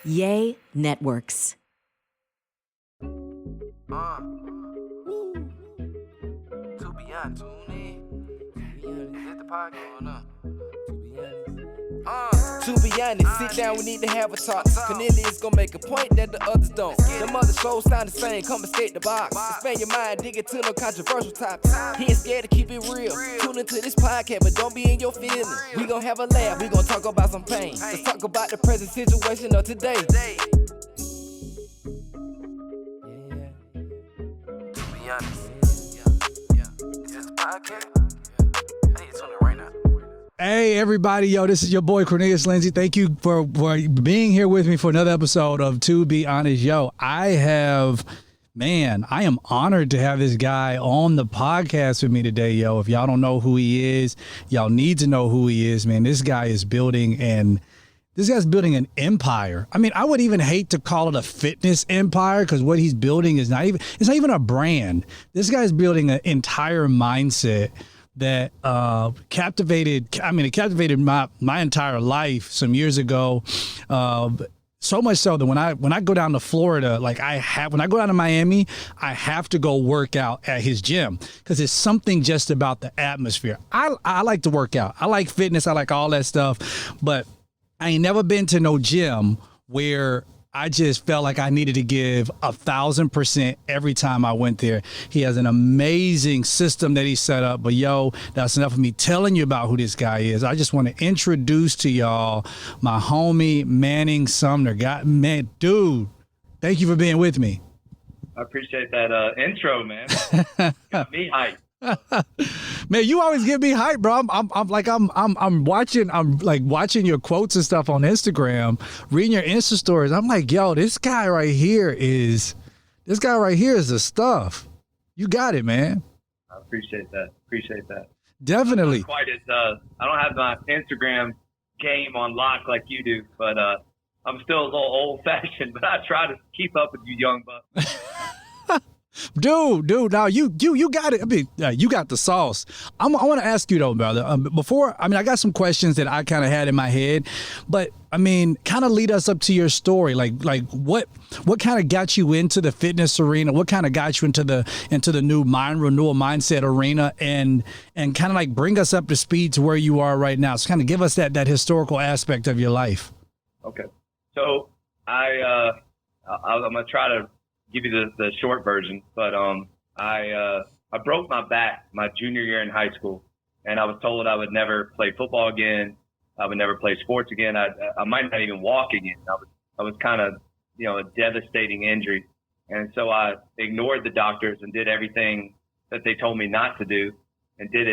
Yay Networks. To be honest, is the podcast going on? To be honest, sit down, we need to have a talk. Cornelius gonna make a point that the others don't. Them other shows sound the same, come escape the box. Expand your mind, dig into no controversial topics. He ain't scared to keep it real. Tune into this podcast, but don't be in your feelings. We gon' have a laugh, we gon' talk about some pain. Let's talk about the present situation of today. To be honest, is this the podcast? I need to tune in right now. Hey, everybody. Yo, this is your boy, Cornelius Lindsey. Thank you for being here with me for another episode of To Be Honest. Yo, I am honored to have this guy on the podcast with me today, yo. If y'all don't know who he is, y'all need to know who he is, man. This guy's building an empire. I mean, I would even hate to call it a fitness empire because what he's building is it's not even a brand. This guy's building an entire mindset that captivated my entire life some years ago. So much so that when I go down to Florida, when I go down to Miami, I have to go work out at his gym because it's something just about the atmosphere. I like to work out. I like fitness. I like all that stuff, but I ain't never been to no gym where I just felt like I needed to give 1,000% every time I went there. He has an amazing system that he set up. But yo, that's enough of me telling you about who this guy is. I just want to introduce to y'all my homie Manning Sumner. Dude, thank you for being with me. I appreciate that intro, man. Got me hyped. Man, you always get me hyped, bro. I'm watching your quotes and stuff on Instagram, reading your Insta stories. I'm like, yo, this guy right here is the stuff. You got it, man. I appreciate that. Definitely. I don't have my Instagram game on lock like you do, but I'm still a little old fashioned, but I try to keep up with you young bucks. Dude, now you got it. I mean, you got the sauce. I want to ask you though, brother. I got some questions that I kind of had in my head, but I mean, kind of lead us up to your story. Like what kind of got you into the fitness arena? What kind of got you into the new mind renewal mindset arena, and kind of like bring us up to speed to where you are right now. So kind of give us that historical aspect of your life. Okay, so I'm gonna try to give you the short version, but I broke my back my junior year in high school, and I was told I would never play football again. I would never play sports again. I might not even walk again. I was kind of, a devastating injury, and so I ignored the doctors and did everything that they told me not to do, and did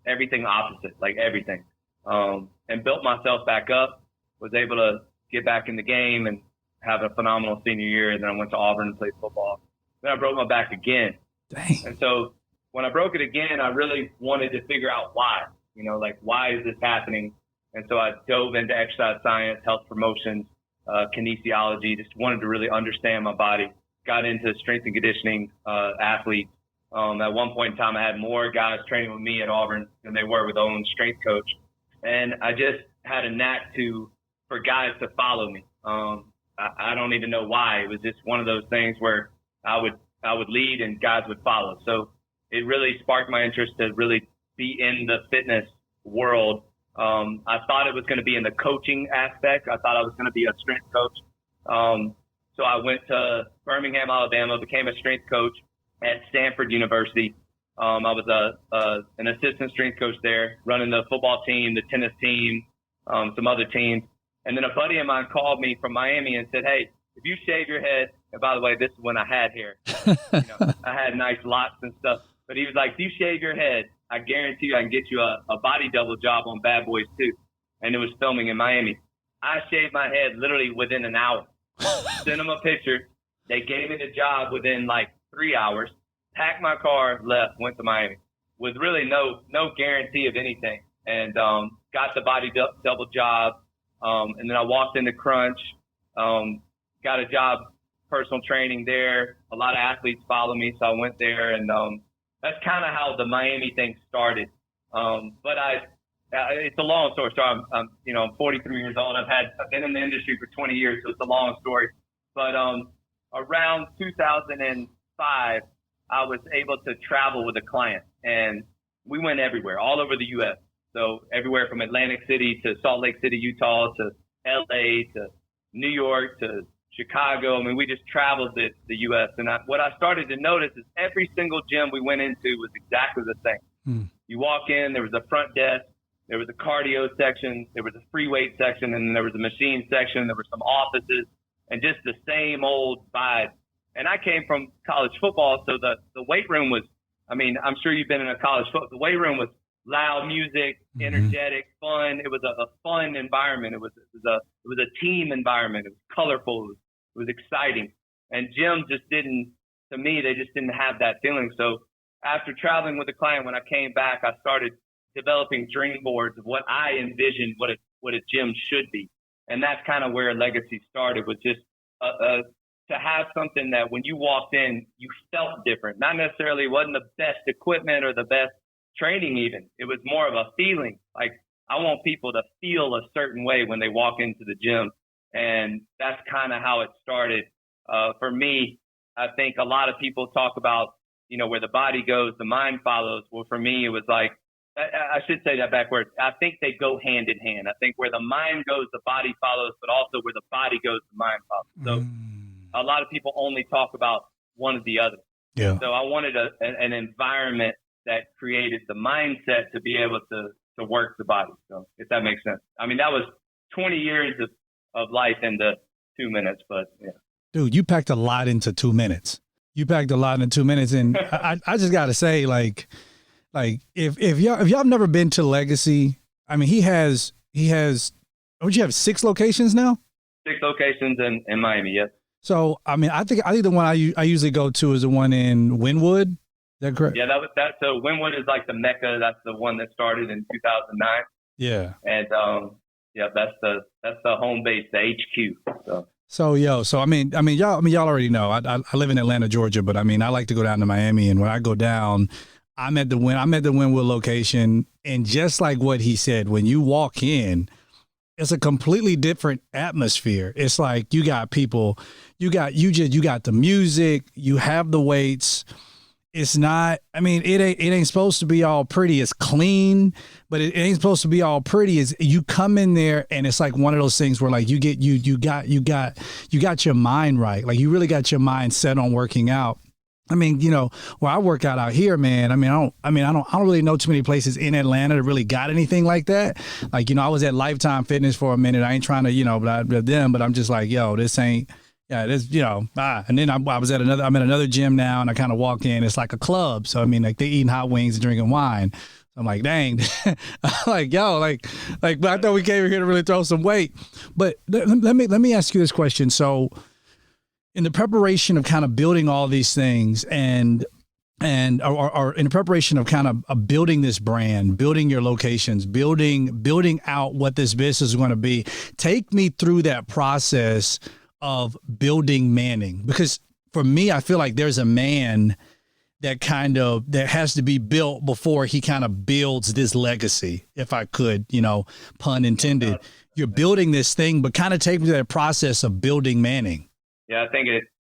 everything opposite, like everything, and built myself back up. Was able to get back in the game and have a phenomenal senior year, and then I went to Auburn and played football. Then I broke my back again. Dang. And so when I broke it again, I really wanted to figure out why, why is this happening? And so I dove into exercise science, health promotions, kinesiology, just wanted to really understand my body, got into strength and conditioning, athletes. At one point in time, I had more guys training with me at Auburn than they were with their own strength coach. And I just had a knack for guys to follow me. I don't even know why. It was just one of those things where I would lead and guys would follow. So it really sparked my interest to really be in the fitness world. I thought it was going to be in the coaching aspect. I thought I was going to be a strength coach. So I went to Birmingham, Alabama, became a strength coach at Stanford University. I was an assistant strength coach there, running the football team, the tennis team, some other teams. And then a buddy of mine called me from Miami and said, hey, if you shave your head, and by the way, this is when I had hair. I had nice locks and stuff. But he was like, if you shave your head, I guarantee you I can get you a body double job on Bad Boys 2. And it was filming in Miami. I shaved my head literally within an hour. Sent them a picture. They gave me the job within like 3 hours. Packed my car, left, went to Miami with really no guarantee of anything. And got the body double job. And then I walked into Crunch, got a job, personal training there. A lot of athletes follow me, so I went there, and that's kind of how the Miami thing started. But It's a long story. So I'm 43 years old. I've been in the industry for 20 years, so it's a long story. But around 2005, I was able to travel with a client, and we went everywhere, all over the U.S. So everywhere from Atlantic City to Salt Lake City, Utah, to L.A., to New York, to Chicago. I mean, we just traveled the U.S. And what I started to notice is every single gym we went into was exactly the same. You walk in, there was a front desk, there was a cardio section, there was a free weight section, and there was a machine section. There were some offices, and just the same old vibe. And I came from college football, so the weight room was, I mean, I'm sure you've been in a college football. The weight room was loud music, energetic, fun. It was a fun environment. It was a team environment. It was colorful. It was exciting. And gyms just didn't, to me, they just didn't have that feeling. So after traveling with a client, when I came back, I started developing dream boards of what I envisioned what a gym should be. And that's kind of where Legacy started, was just to have something that when you walked in, you felt different. Not necessarily, it wasn't the best equipment or the best training even. It was more of a feeling. Like, I want people to feel a certain way when they walk into the gym. And that's kind of how it started. For me, I think a lot of people talk about, where the body goes, the mind follows. Well, for me, it was like, I should say that backwards. I think they go hand in hand. I think where the mind goes, the body follows, but also where the body goes, the mind follows. So a lot of people only talk about one or the other. Yeah. So I wanted an environment that created the mindset to be able to work the body. So if that makes sense. I mean, that was 20 years of life into 2 minutes, but yeah. Dude, you packed a lot into 2 minutes. And I just got to say, like if y'all have never been to Legacy, I mean, he has, would you have 6 locations now? 6 locations in Miami, yes. So, I mean, I think the one I usually go to is the one in Wynwood. Is that correct? Yeah, so Wynwood is like the Mecca. That's the one that started in 2009. Yeah. And that's the home base, the HQ. So I mean, y'all already know. I live in Atlanta, Georgia, but I mean, I like to go down to Miami, and when I go down, I'm at the Wynwood location, and just like what he said, when you walk in, it's a completely different atmosphere. It's like you got people, you got the music, you have the weights. It's not, I mean, it ain't supposed to be all pretty. It's clean, but it ain't supposed to be all pretty. Is you come in there and it's like one of those things where like you got your mind right. Like you really got your mind set on working out. I mean, where I work out here, man, I don't really know too many places in Atlanta that really got anything like that. Like, I was at Lifetime Fitness for a minute. I ain't trying to, but I'm just like, this ain't. Yeah, this, and then I'm at another gym now, and I kind of walk in. It's like a club, so I mean, like they eating hot wings and drinking wine. I'm like, dang, like but I thought we came here to really throw some weight. But let me ask you this question. So, in the preparation of kind of building all these things, or in the preparation of kind of building this brand, building your locations, building out what this business is going to be, take me through that process of building Manning, because for me, I feel like there's a man that has to be built before he kind of builds this legacy, if I could, pun intended. You're building this thing, but kind of take me through that process of building Manning. Yeah, I think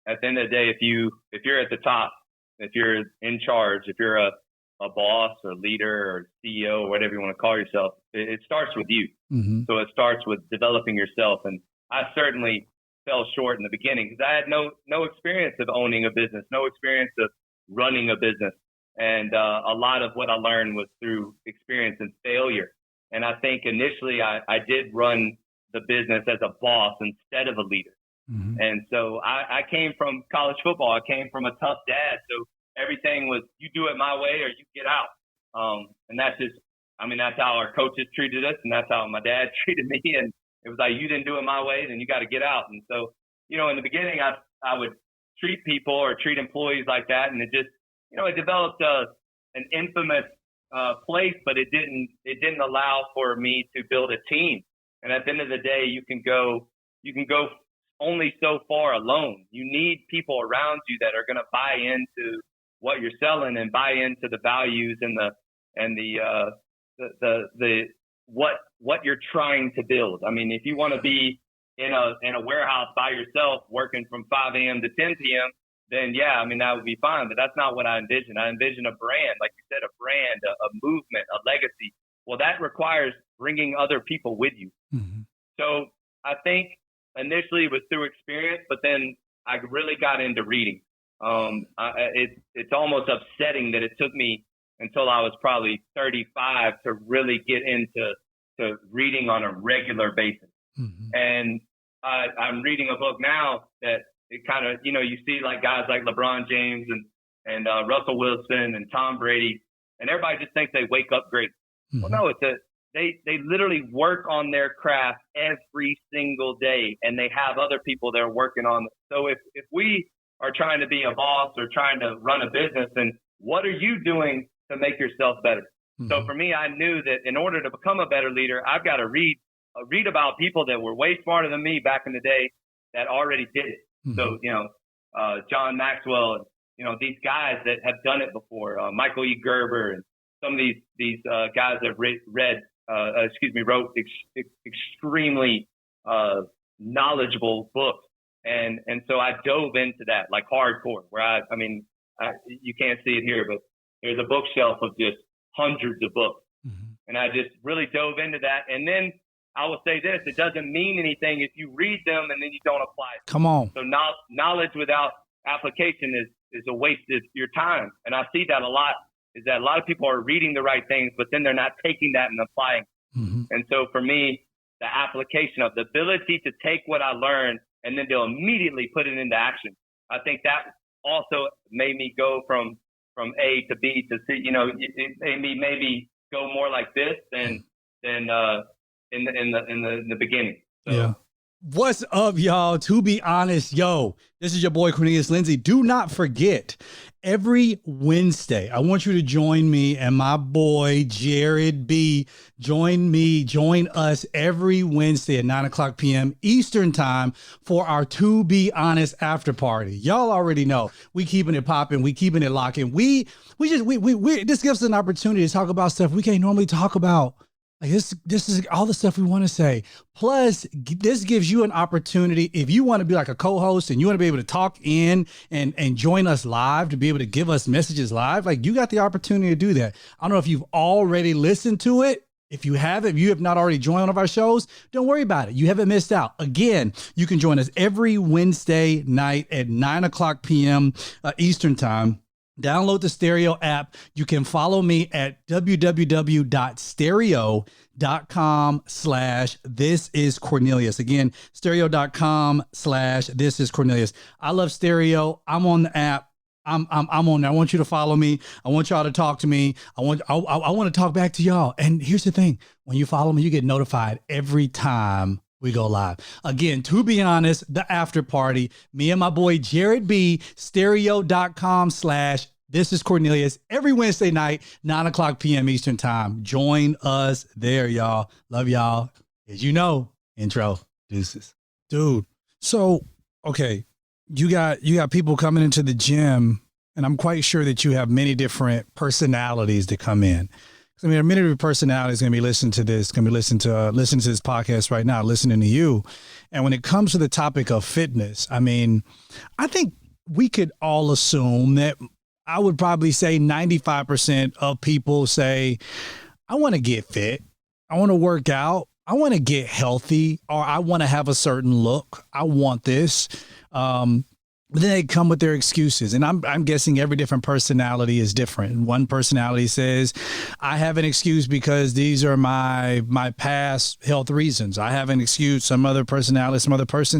at the end of the day, if you're at the top, if you're in charge, if you're a boss or leader or CEO or whatever you want to call yourself, it starts with you. Mm-hmm. So it starts with developing yourself. And I certainly fell short in the beginning because I had no experience of owning a business, no experience of running a business. And a lot of what I learned was through experience and failure. And I think initially I did run the business as a boss instead of a leader. Mm-hmm. And so I came from college football. I came from a tough dad. So everything was, you do it my way or you get out. And that's how our coaches treated us. And that's how my dad treated me. And it was like, you didn't do it my way, then you got to get out. And so, in the beginning, I would treat people or treat employees like that. And it just, it developed an infamous place, but it didn't allow for me to build a team. And at the end of the day, you can go only so far alone. You need people around you that are going to buy into what you're selling and buy into the values and the what you're trying to build. I mean, if you want to be in a warehouse by yourself working from 5 a.m. to 10 p.m., then yeah, I mean, that would be fine. But that's not what I envision. I envision a brand, like you said, a brand, a movement, a legacy. Well, that requires bringing other people with you. Mm-hmm. So I think initially it was through experience, but then I really got into reading. It's almost upsetting that it took me until I was probably 35 to really get into reading on a regular basis. Mm-hmm. And I'm reading a book now that it kind of, you see like guys like LeBron James and Russell Wilson and Tom Brady, and everybody just thinks they wake up great. Mm-hmm. Well, no, they literally work on their craft every single day, and they have other people that are working on it. So if we are trying to be a boss or trying to run a business, then what are you doing to make yourself better? Mm-hmm. So for me, I knew that in order to become a better leader, I've got to read about people that were way smarter than me back in the day that already did it. Mm-hmm. So, John Maxwell, and, these guys that have done it before, Michael E. Gerber, and some of these guys that wrote extremely knowledgeable books. And so I dove into that like hardcore, where you can't see it here, but there's a bookshelf of just hundreds of books. Mm-hmm. And I just really dove into that. And then I will say this, it doesn't mean anything if you read them and then you don't apply it. Come on. So knowledge without application is a waste of your time. And I see that a lot, is that a lot of people are reading the right things, but then they're not taking that and applying. Mm-hmm. And so for me, the application of the ability to take what I learned and then they'll immediately put it into action. I think that also made me go from A to B to C. It made me maybe go more like this than in the beginning. So. Yeah. What's up, y'all? To be honest, this is your boy Cornelius Lindsey. Do not forget, every Wednesday, I want you to join me and my boy Jared B. Join us every Wednesday at 9:00 p.m. Eastern time for our To Be Honest after party. Y'all already know we keeping it popping, we keeping it locking. We this gives us an opportunity to talk about stuff we can't normally talk about. Like this is all the stuff we want to say. Plus, this gives you an opportunity if you want to be like a co-host and you want to be able to talk in and join us live, to be able to give us messages live. Like, you got the opportunity to do that. I don't know if you've already listened to it. If you haven't, if you have not already joined one of our shows, don't worry about it. You haven't missed out. Again, you can join us every Wednesday night at 9:00 p.m. Eastern time. Download the Stereo app. You can follow me at www.stereo.com/thisiscornelius. Again, stereo.com/thisiscornelius. I love Stereo. I'm on the app. I'm on there. I want you to follow me. I want y'all to talk to me. I want to talk back to y'all. And here's the thing. When you follow me, you get notified every time we go live. Again, To Be Honest, the after party, me and my boy Jared B, stereo.com/thisiscornelius every Wednesday night, 9:00 p.m. Eastern time. Join us there, y'all. Love y'all. As you know, intro, deuces. Dude, so, okay, you got people coming into the gym, and I'm quite sure that you have many different personalities that come in. I mean, many of your personalities going to be listening to this, listen to this podcast right now, listening to you. And when it comes to the topic of fitness, I mean, I think we could all assume that I would probably say 95% of people say, I want to get fit. I want to work out. I want to get healthy, or I want to have a certain look. I want this. But then they come with their excuses. And I'm guessing every different personality is different. One personality says, I have an excuse because these are my past health reasons. I have an excuse. Some other person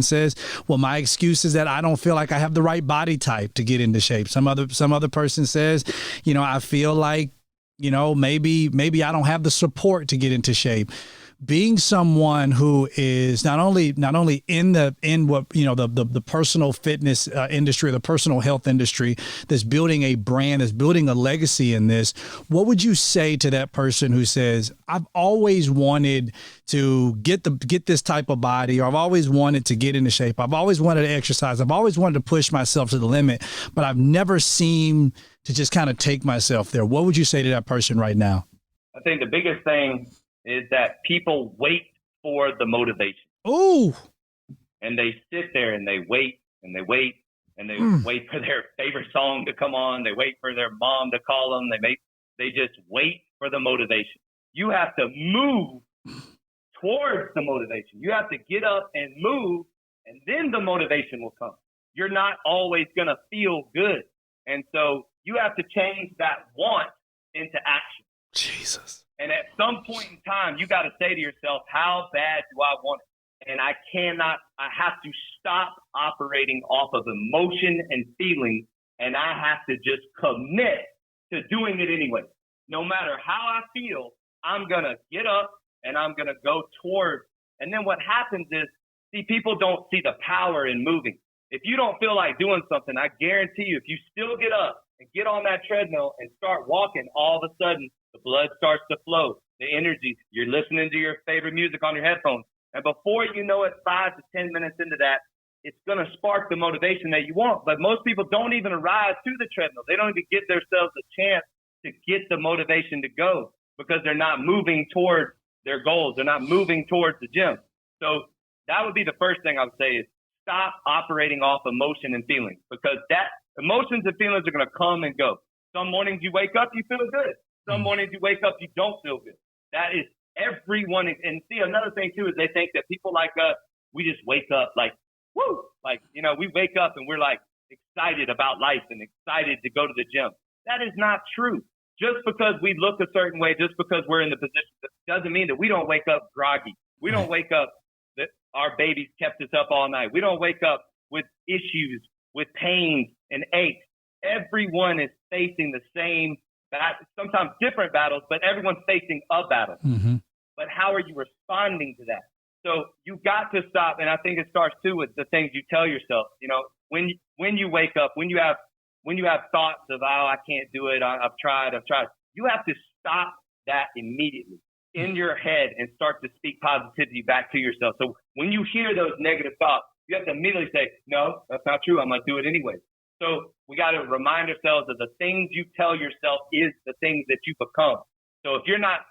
says, well, my excuse is that I don't feel like I have the right body type to get into shape. Some other person says, I feel like, maybe I don't have the support to get into shape. Being someone who is not only in what the personal fitness industry, or the personal health industry, that's building a brand, that's building a legacy in this, what would you say to that person who says, I've always wanted to get this type of body, or I've always wanted to get into shape, I've always wanted to exercise, I've always wanted to push myself to the limit, but I've never seemed to just kind of take myself there? What would you say to that person right now? I think the biggest thing is that people wait for the motivation. Ooh. And they sit there and they wait and they wait and they wait for their favorite song to come on. They wait for their mom to call them. They just wait for the motivation. You have to move towards the motivation. You have to get up and move, and then the motivation will come. You're not always going to feel good. And so you have to change that want into action. Jesus. And at some point in time, you got to say to yourself, how bad do I want it? And I have to stop operating off of emotion and feeling, and I have to just commit to doing it anyway. No matter how I feel, I'm going to get up and I'm going to go towards. And then what happens is, see, people don't see the power in moving. If you don't feel like doing something, I guarantee you, if you still get up and get on that treadmill and start walking, all of a sudden the blood starts to flow, the energy, you're listening to your favorite music on your headphones. And before you know it, 5 to 10 minutes into that, it's going to spark the motivation that you want. But most people don't even arrive to the treadmill. They don't even give themselves a chance to get the motivation to go because they're not moving towards their goals. They're not moving towards the gym. So that would be the first thing I would say is stop operating off emotion and feelings, because that emotions and feelings are going to come and go. Some mornings you wake up, you feel good. Some mornings you wake up, you don't feel good. That is everyone. And see, another thing too is they think that people like us, we just wake up like, woo, like, you know, we wake up and we're like excited about life and excited to go to the gym. That is not true. Just because we look a certain way, just because we're in the position, doesn't mean that we don't wake up groggy. We don't wake up that our babies kept us up all night. We don't wake up with issues, with pains and aches. Everyone is facing the same battle, sometimes different battles, but everyone's facing a battle. Mm-hmm. But how are you responding to that? So you got to stop, and I think it starts too with the things you tell yourself. You know, when you wake up, when you have thoughts of, oh, I can't do it, I've tried, you have to stop that immediately in your head and start to speak positivity back to yourself. So when you hear those negative thoughts, you have to immediately say, no, that's not true. I'm going to do it anyway. So we got to remind ourselves that the things you tell yourself is the things that you become. So if you're not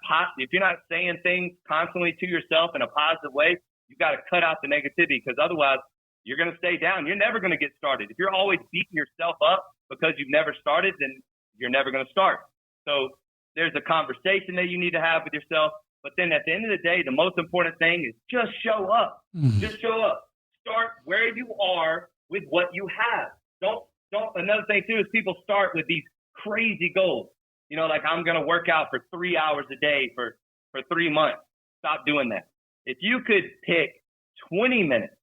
saying things constantly to yourself in a positive way, you got to cut out the negativity, because otherwise you're going to stay down. You're never going to get started. If you're always beating yourself up because you've never started, then you're never going to start. So there's a conversation that you need to have with yourself. But then at the end of the day, the most important thing is just show up. Mm-hmm. Just show up. Start where you are with what you have. Another thing too is people start with these crazy goals. You know, like I'm going to work out for 3 hours a day for 3 months. Stop doing that. If you could pick 20 minutes,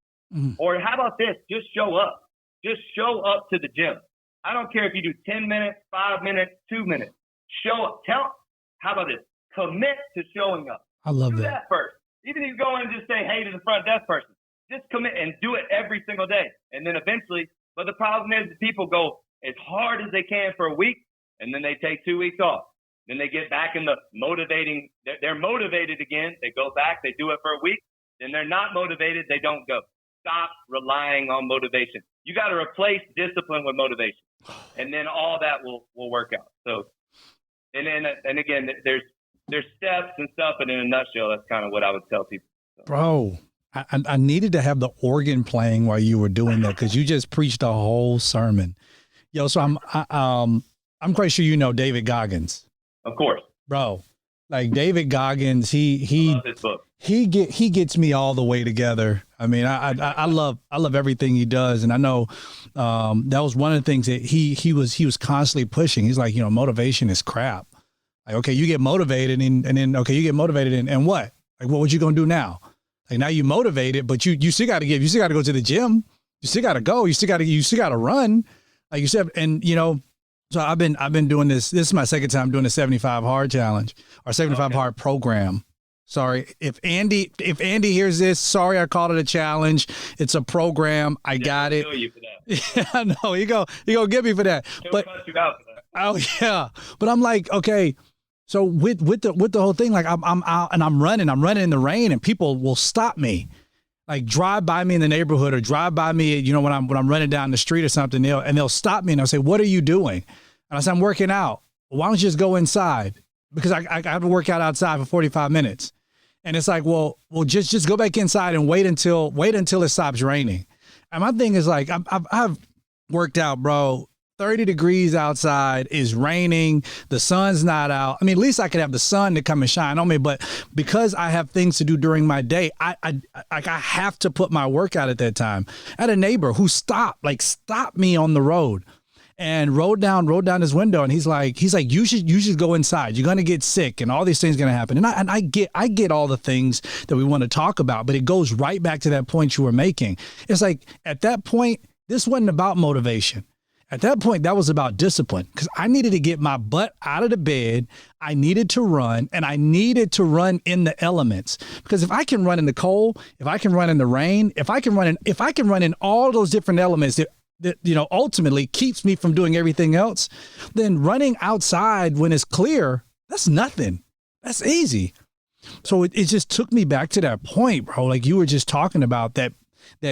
or how about this? Just show up. Just show up to the gym. I don't care if you do 10 minutes, 5 minutes, 2 minutes. Show up. How about this? Commit to showing up. I love do that. that first. Even if you go in and just say, hey, to the front desk person, just commit and do it every single day. And then eventually, but the problem is that people go as hard as they can for a week, and then they take 2 weeks off. Then they get back in the motivating. They're motivated again. They go back. They do it for a week. Then they're not motivated. They don't go. Stop relying on motivation. You got to replace discipline with motivation, and then all that will work out. So, and again, there's steps and stuff, but in a nutshell, that's kind of what I would tell people. So. Bro, I needed to have the organ playing while you were doing that, because you just preached a whole sermon. Yo, so I'm quite sure you know David Goggins. Of course, bro. Like David Goggins, I love his book. He gets me all the way together. I mean, I love everything he does, and I know that was one of the things that he was constantly pushing. He's like, you know, motivation is crap. Like, okay, you get motivated, and then okay, you get motivated, and what? Like, what you gonna do now? Like, now you motivated, but you still got to go to the gym. You still got to go. You still got to run. Like you said, and you know. So I've been doing this. This is my second time doing the 75 hard challenge or 75 hard program. Sorry. If Andy hears this, sorry, I called it a challenge. It's a program. I got it. You for that. Yeah, I know. He go get me for that. But cut you out for that. Oh yeah. But I'm like, okay. So with the whole thing, like I'm out and I'm running in the rain, and people will stop me. Like drive by me in the neighborhood or drive by me, you know, when I'm running down the street or something, they'll stop me and they'll say, what are you doing? And I say, I'm working out. Why don't you just go inside? Because I have to work out outside for 45 minutes. And it's like, well, just go back inside and wait until it stops raining. And my thing is like, I've worked out, bro. 30 degrees outside, is raining, the sun's not out. I mean, at least I could have the sun to come and shine on me. But because I have things to do during my day, I have to put my workout at that time. I had a neighbor who stopped me on the road and rolled down his window, and he's like, you should go inside. You're gonna get sick, and all these things are gonna happen. And I get all the things that we want to talk about, but it goes right back to that point you were making. It's like at that point, this wasn't about motivation. At that point, that was about discipline, because I needed to get my butt out of the bed. I needed to run, and I needed to run in the elements. Because if I can run in the cold, if I can run in the rain, if I can run in all those different elements that ultimately keeps me from doing everything else, then running outside when it's clear, that's nothing. That's easy. So it just took me back to that point, bro. Like you were just talking about that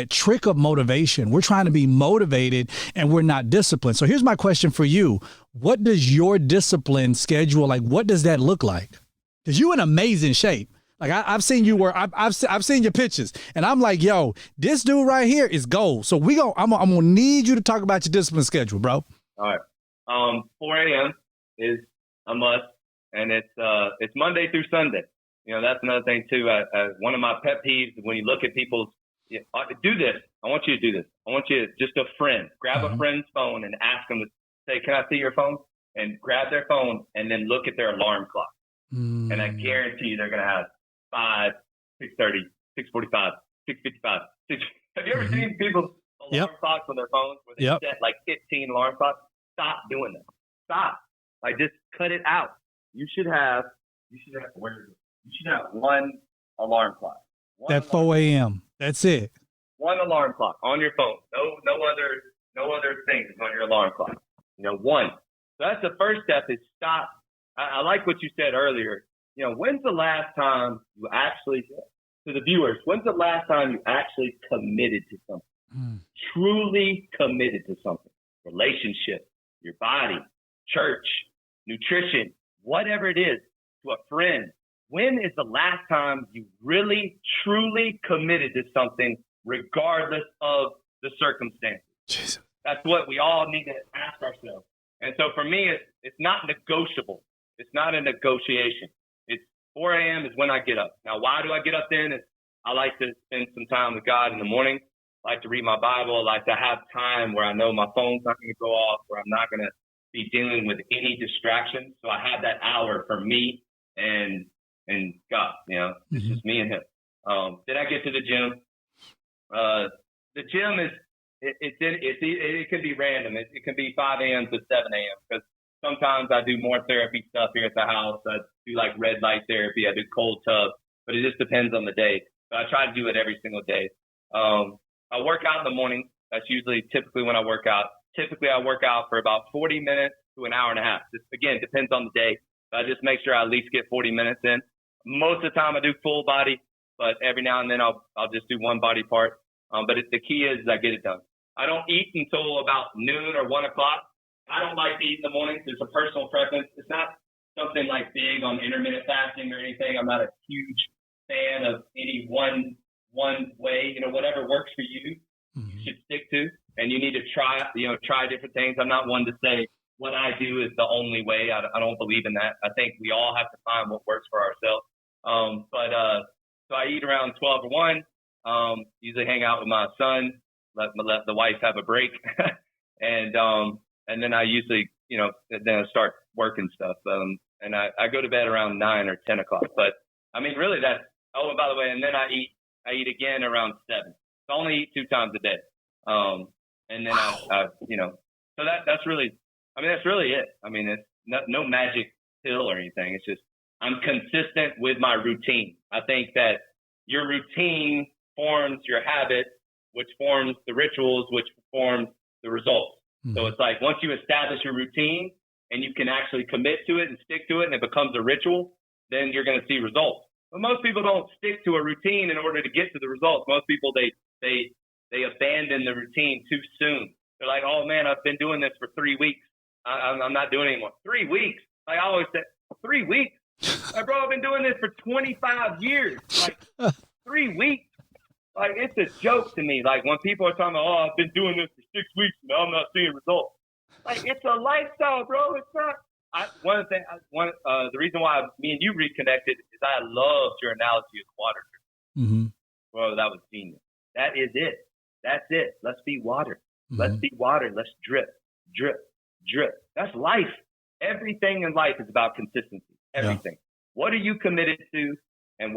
trick of motivation. We're trying to be motivated and we're not disciplined. So here's my question for you. What does your discipline schedule, like, what does that look like? Because you're in amazing shape. Like I've seen you where I've seen your pictures, and I'm like, yo, this dude right here is gold. So I'm gonna need you to talk about your discipline schedule, bro. All right. 4 a.m. is a must, and it's Monday through Sunday. That's another thing too. One of my pet peeves when you look at people's do this. I want you to do this. I want you to just grab a friend's phone and ask them to say, "Can I see your phone?" And grab their phone and then look at their alarm clock. And I guarantee you they're gonna have 5, 6:30, 6:45, 6:55. Have you ever seen people's alarm clocks on their phones where they set like 15 alarm clocks? Stop doing that. Stop. Like just cut it out. You should have one alarm clock. That 4 a.m. That's it. One alarm clock on your phone. No other things on your alarm clock. One. So that's the first step is stop. I like what you said earlier. When's the last time you actually, to the viewers, when's the last time you actually committed to something? Truly committed to something. Relationship, your body, church, nutrition, whatever it is, to a friend. When is the last time you really, truly committed to something, regardless of the circumstances? Jesus. That's what we all need to ask ourselves. And so for me, it's not negotiable. It's not a negotiation. It's 4 a.m. is when I get up. Now, why do I get up then? I like to spend some time with God in the morning. I like to read my Bible. I like to have time where I know my phone's not going to go off, where I'm not going to be dealing with any distractions. So I have that hour for me and God, it's just me and him. Then I get to the gym. The gym it can be random. It can be 5 a.m. to 7 a.m. because sometimes I do more therapy stuff here at the house. I do like red light therapy. I do cold tub, but it just depends on the day. But I try to do it every single day. I work out in the morning. That's typically when I work out. Typically I work out for about 40 minutes to an hour and a half. This, again, depends on the day. I just make sure I at least get 40 minutes in. Most of the time I do full body, but every now and then I'll just do one body part. But the key is I get it done. I don't eat until about noon or 1 o'clock. I don't like to eat in the morning. There's a personal preference. It's not something like big on intermittent fasting or anything. I'm not a huge fan of any one way. Whatever works for you, you should stick to. And you need to try different things. I'm not one to say what I do is the only way. I don't believe in that. I think we all have to find what works for ourselves. So I eat around 12 or 1. Usually hang out with my son, let the wife have a break. And then I usually, then I start working stuff. And I go to bed around 9 or 10 o'clock. But I mean, really and by the way, and then I eat again around 7. So I only eat 2 times a day. And then so that's really it. I mean, it's no magic pill or anything. It's just, I'm consistent with my routine. I think that your routine forms your habits, which forms the rituals, which forms the results. So it's like once you establish your routine and you can actually commit to it and stick to it and it becomes a ritual, then you're going to see results. But most people don't stick to a routine in order to get to the results. Most people, they abandon the routine too soon. They're like, oh man, I've been doing this for 3 weeks. I'm not doing it anymore. 3 weeks. Like I always said, 3 weeks. Like, bro, I've been doing this for 25 years, like 3 weeks. Like, it's a joke to me. Like, when people are talking about, oh, I've been doing this for 6 weeks and I'm not seeing results. Like, it's a lifestyle, bro. It's not. The reason why me and you reconnected is I loved your analogy of water. Mm-hmm. Bro, that was genius. That is it. That's it. Let's be water. Let's be water. Let's drip, drip, drip. That's life. Everything in life is about consistency. Everything. Yeah. What are you committed to? And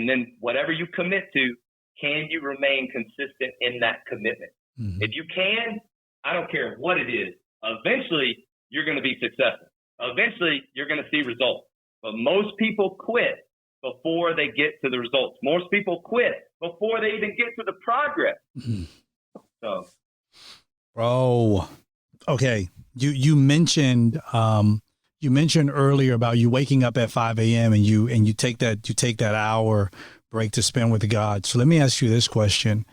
then whatever you commit to, can you remain consistent in that commitment? Mm-hmm. If you can, I don't care what it is. Eventually, you're going to be successful. Eventually, you're going to see results. But most people quit before they get to the results. Most people quit before they even get to the progress. Mm-hmm. So, bro, okay. You mentioned earlier about you waking up at 5 a.m. and you take that hour break to spend with God. So let me ask you this question: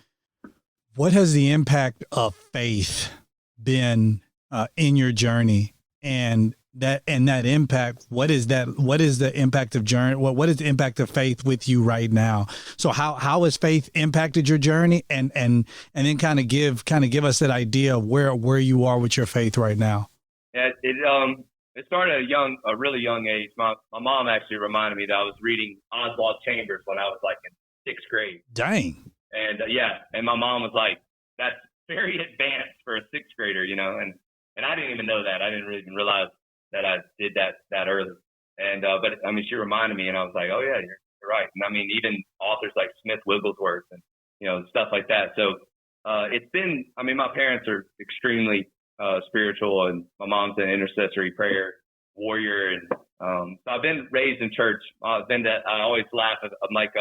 what has the impact of faith been in your journey? And that impact, what is the impact of journey? What is the impact of faith with you right now? So how has faith impacted your journey? And then kind of give us that idea of where you are with your faith right now. Yeah, it started at a really young age. My mom actually reminded me that I was reading Oswald Chambers when I was like in 6th grade. Dang. And and my mom was like, "That's very advanced for a 6th grader," and I didn't even know that. I didn't really even realize that I did that early. And but I mean, she reminded me, and I was like, "Oh yeah, you're right." And I mean, even authors like Smith Wigglesworth and stuff like that. So it's been. I mean, my parents are extremely spiritual, and my mom's an intercessory prayer warrior, and so I've been raised in church. I always laugh. I'm like,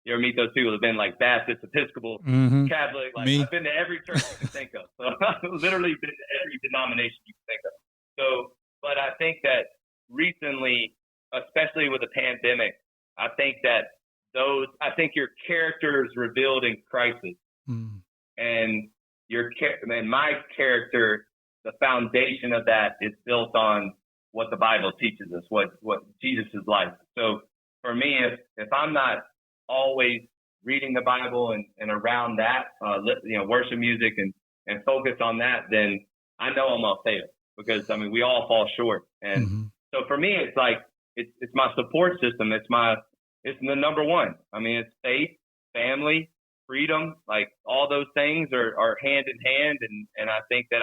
you ever meet those people who've been like Baptist, Episcopal, mm-hmm. Catholic? Like, I've been to every church you can think of. So I've literally been to every denomination you can think of. So, but I think that recently, especially with the pandemic, I think your character is revealed in crisis, and my character, the foundation of that is built on what the Bible teaches us, what Jesus is like. So for me, if I'm not always reading the Bible and around that, worship music and focus on that, then I know I'm gonna fail, because I mean we all fall short. And so for me, it's like it's my support system. It's the number one. I mean, it's faith, family, freedom, like all those things are hand in hand. And I think that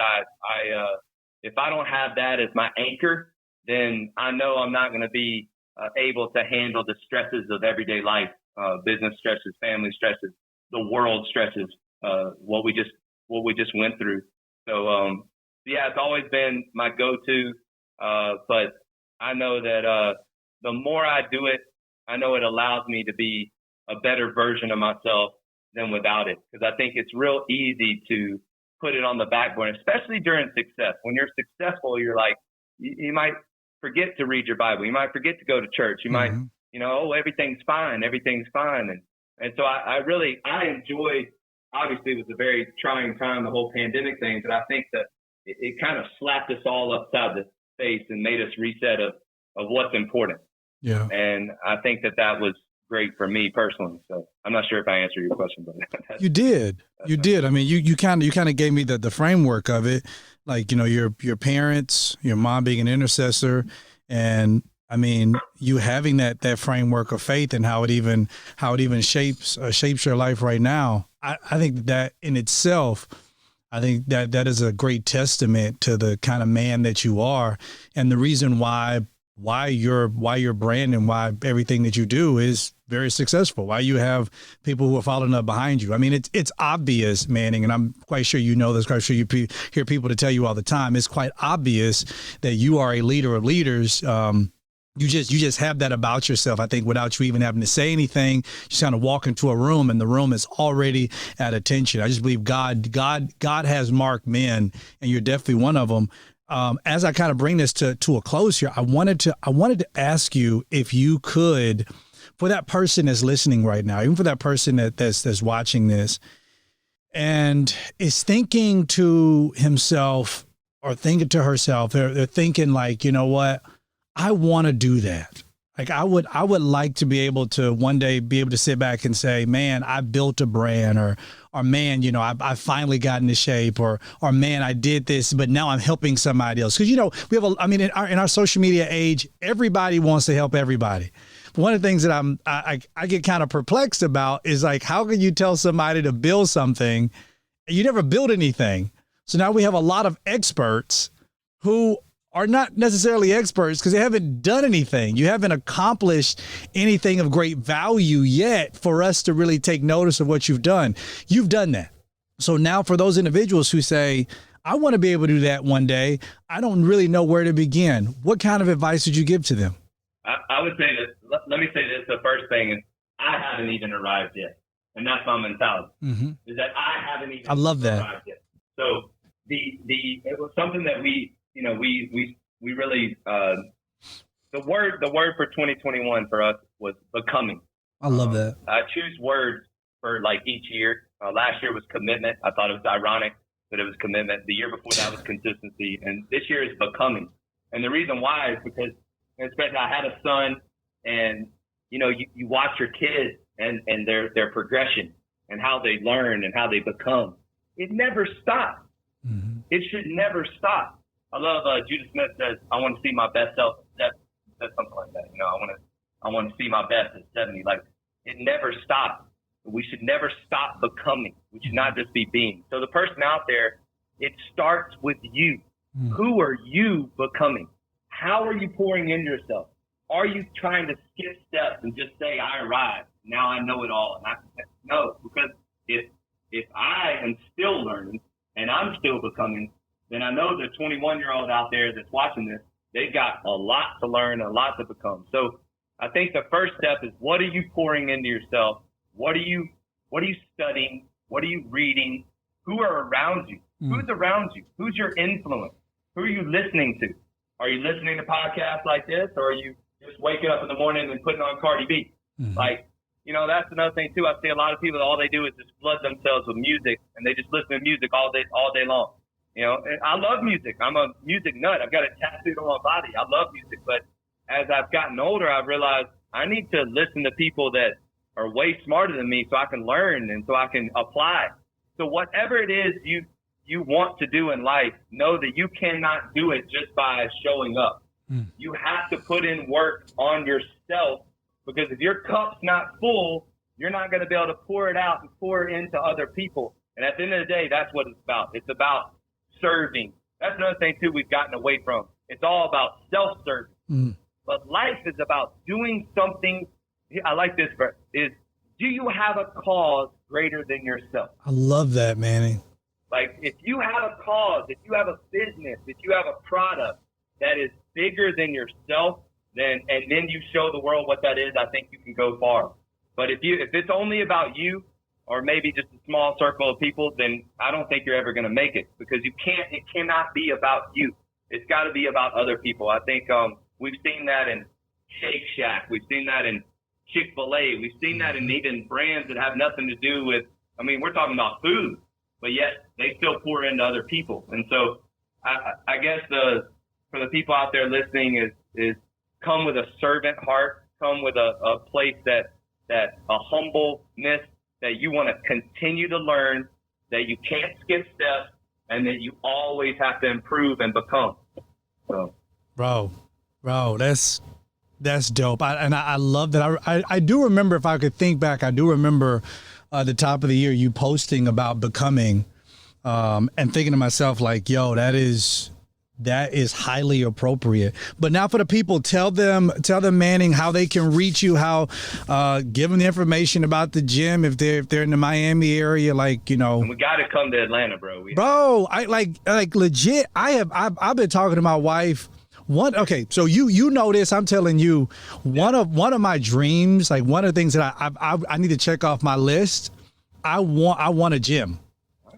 if I don't have that as my anchor, then I know I'm not going to be able to handle the stresses of everyday life, business stresses, family stresses, the world stresses, what we just went through. So, it's always been my go-to. But I know that the more I do it, I know it allows me to be a better version of myself than without it. Because I think it's real easy to put it on the back burner, especially during success. When you're successful, you're like, you might forget to read your Bible. You might forget to go to church. You might, everything's fine. Everything's fine. And so I enjoyed, obviously it was a very trying time, the whole pandemic thing, but I think that it kind of slapped us all upside the face and made us reset of what's important. Yeah. And I think that was great for me personally. So I'm not sure if I answered your question, but you did. I mean, you kind of gave me the framework of it, like, your parents, your mom being an intercessor, and I mean, you having that framework of faith and how it even shapes your life right now. I think that in itself, I think that is a great testament to the kind of man that you are, and the reason why your brand and why everything that you do is very successful, why you have people who are following up behind you. I mean, it's obvious, Manning, and I'm quite sure you know this, quite sure you hear people to tell you all the time. It's quite obvious that you are a leader of leaders. You just have that about yourself, I think, without you even having to say anything. You just kind of walk into a room and the room is already at attention. I just believe God has marked men, and you're definitely one of them. As I kind of bring this to a close here, I wanted to ask you if you could, for that person that's listening right now, even for that person that's watching this and is thinking to himself or thinking to herself, they're thinking like, you know what, I want to do that. Like I would like to be able to one day be able to sit back and say, man, I built a brand, or man, I finally got into shape, or man, I did this, but now I'm helping somebody else. Because we have in our social media age, everybody wants to help everybody. But one of the things that I get kind of perplexed about is like, how can you tell somebody to build something and you never build anything? So now we have a lot of experts who are not necessarily experts because they haven't done anything. You haven't accomplished anything of great value yet for us to really take notice of what you've done. You've done that. So now for those individuals who say, I want to be able to do that one day, I don't really know where to begin. What kind of advice would you give to them? I would say that, let me say this, the first thing is I haven't even arrived yet. And that's my mentality, is that I haven't even arrived yet. So it was something that we really, the word for 2021 for us was becoming. I love that. I choose words for like each year. Last year was commitment. I thought it was ironic that it was commitment. The year before that was consistency. And this year is becoming. And the reason why is because, especially I had a son, and, you watch your kids and their progression and how they learn and how they become. It never stops. Mm-hmm. It should never stop. I love Judah Smith says, I want to see my best self at 70. Says something like that. I want to see my best at 70. Like, it never stops. We should never stop becoming. We should not just be being. So the person out there, it starts with you. Mm. Who are you becoming? How are you pouring into yourself? Are you trying to skip steps and just say, I arrived, now I know it all? And no, because if I am still learning and I'm still becoming, then I know the 21-year-old out there that's watching this, they've got a lot to learn, a lot to become. So I think the first step is, what are you pouring into yourself? What are you studying? What are you reading? Who are around you? Who's around you? Who's your influence? Who are you listening to? Are you listening to podcasts like this, or are you just waking up in the morning and putting on Cardi B? Mm-hmm. Like, that's another thing too. I see a lot of people, all they do is just flood themselves with music, and they just listen to music all day long. And I love music. I'm a music nut. I've got it tattooed on my body. I love music. But as I've gotten older, I've realized I need to listen to people that are way smarter than me so I can learn and so I can apply. So whatever it is you want to do in life, know that you cannot do it just by showing up. You have to put in work on yourself, because if your cup's not full, you're not going to be able to pour it out and pour it into other people. And at the end of the day, that's what it's about. It's about serving. That's another thing too we've gotten away from. It's all about self-serving. But life is about doing something. I like this verse, is, do you have a cause greater than yourself? I love that, Manning. Like, if you have a cause, if you have a business, if you have a product that is bigger than yourself, and then you show the world what that is, I think you can go far. But if it's only about you, or maybe just a small circle of people, then I don't think you're ever going to make it, because it cannot be about you. It's got to be about other people. I think we've seen that in Shake Shack. We've seen that in Chick-fil-A. We've seen that in even brands that have nothing to do with, we're talking about food, but yet they still pour into other people. And so I guess for the people out there listening is come with a servant heart, come with a place that a humbleness, that you want to continue to learn, that you can't skip steps, and that you always have to improve and become. So, bro, that's dope. I love that. I do remember, if I could think back, I do remember the top of the year you posting about becoming, and thinking to myself, like, yo, that is highly appropriate. But now for the people, tell them, Manning, how they can reach you, give them the information about the gym if they're in the Miami area, like, We got to come to Atlanta, bro. I like legit. I've been talking to my wife. So you know this. I'm telling you, one of my dreams, like one of the things that I need to check off my list. I want a gym.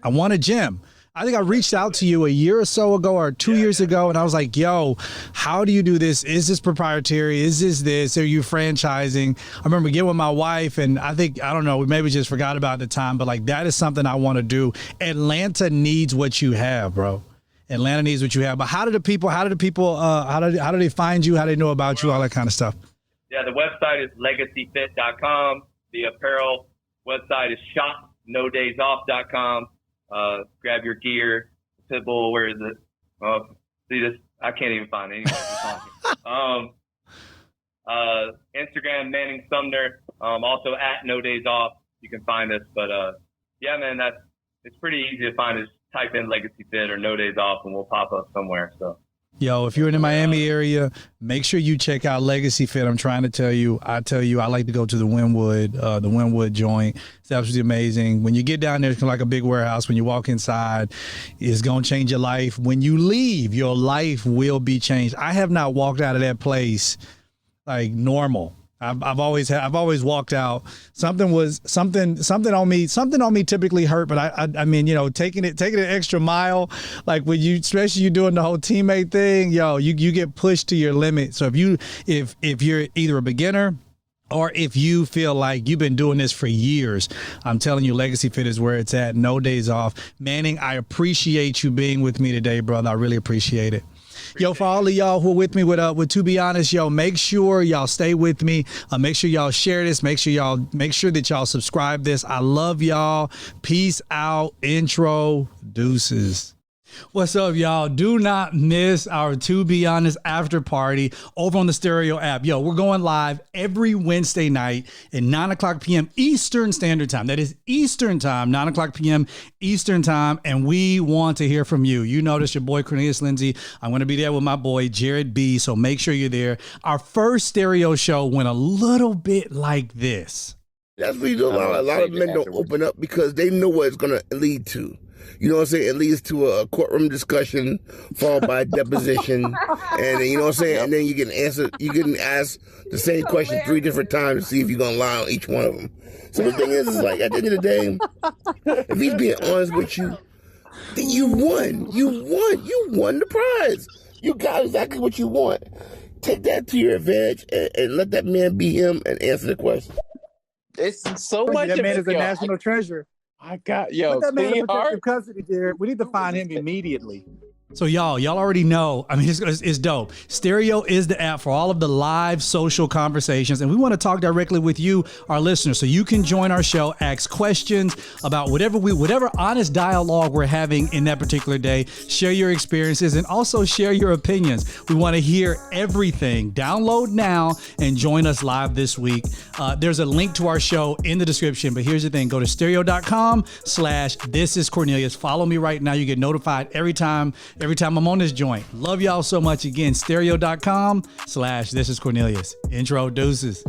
I want a gym. I think I reached out to you a year or so ago, or 2 years ago, and I was like, yo, how do you do this? Is this proprietary? Is this? Are you franchising? I remember getting with my wife, and I don't know, we maybe just forgot about it at the time, but like, that is something I want to do. Atlanta needs what you have, bro. Atlanta needs what you have. But how do they find you? How do they know about you? All that kind of stuff. Yeah, the website is legacyfit.com. The apparel website is shopnodaysoff.com. Grab your gear. Pitbull, where is it? Oh, see this? I can't even find it anymore. Instagram, Manning Sumner. Also at No Days Off. You can find us. But yeah, man, it's pretty easy to find us. Type in Legacy Fit or No Days Off, and we'll pop up somewhere. So. Yo, if you're in the Miami area, make sure you check out Legacy Fit. I'm trying to tell you, I like to go to the Wynwood joint. It's absolutely amazing. When you get down there, it's like a big warehouse. When you walk inside, it's going to change your life. When you leave, your life will be changed. I have not walked out of that place like normal. I've always walked out. Something on me typically hurt, but I mean, you know, taking an extra mile, like when you, especially you doing the whole teammate thing, yo, you get pushed to your limit. So if you're either a beginner or if you feel like you've been doing this for years, I'm telling you, Legacy Fit is where it's at. No Days Off. Manning, I appreciate you being with me today, brother. I really appreciate it. Yo, for all of y'all who are with me with To Be Honest, yo, make sure y'all stay with me. Make sure y'all share this. Make sure that y'all subscribe this. I love y'all. Peace out. Intro. Deuces. What's up, y'all? Do not miss our To Be Honest after party over on the Stereo app. Yo, we're going live every Wednesday night at 9 o'clock p.m. Eastern Standard Time. That is Eastern Time, 9 o'clock p.m. Eastern Time, and we want to hear from you. You notice your boy Cornelius Lindsey. I'm going to be there with my boy Jared B., so make sure you're there. Our first stereo show went a little bit like this. That's what you do. A lot of men don't open up because they know what it's going to lead to. You know what I'm saying? It leads to a courtroom discussion followed by a deposition. And then, you know what I'm saying? And then you get asked the same question 3 different times to see if you're going to lie on each one of them. So the thing is like, at the end of the day, if he's being honest with you, then you won. You won the prize. You got exactly what you want. Take that to your advantage and let that man be him and answer the question. It's so much. That man is a national treasure. I got Put that man in protective custody, Jared. We need to find him immediately. So y'all already know. I mean, it's dope. Stereo is the app for all of the live social conversations, and we want to talk directly with you, our listeners, so you can join our show, ask questions about whatever honest dialogue we're having in that particular day. Share your experiences and also share your opinions. We want to hear everything. Download now and join us live this week. There's a link to our show in the description, but here's the thing: go to stereo.com/This Is Cornelius. Follow me right now. You get notified every time I'm on this joint. Love y'all so much. Again, stereo.com/This Is Cornelius. Intro. Deuces.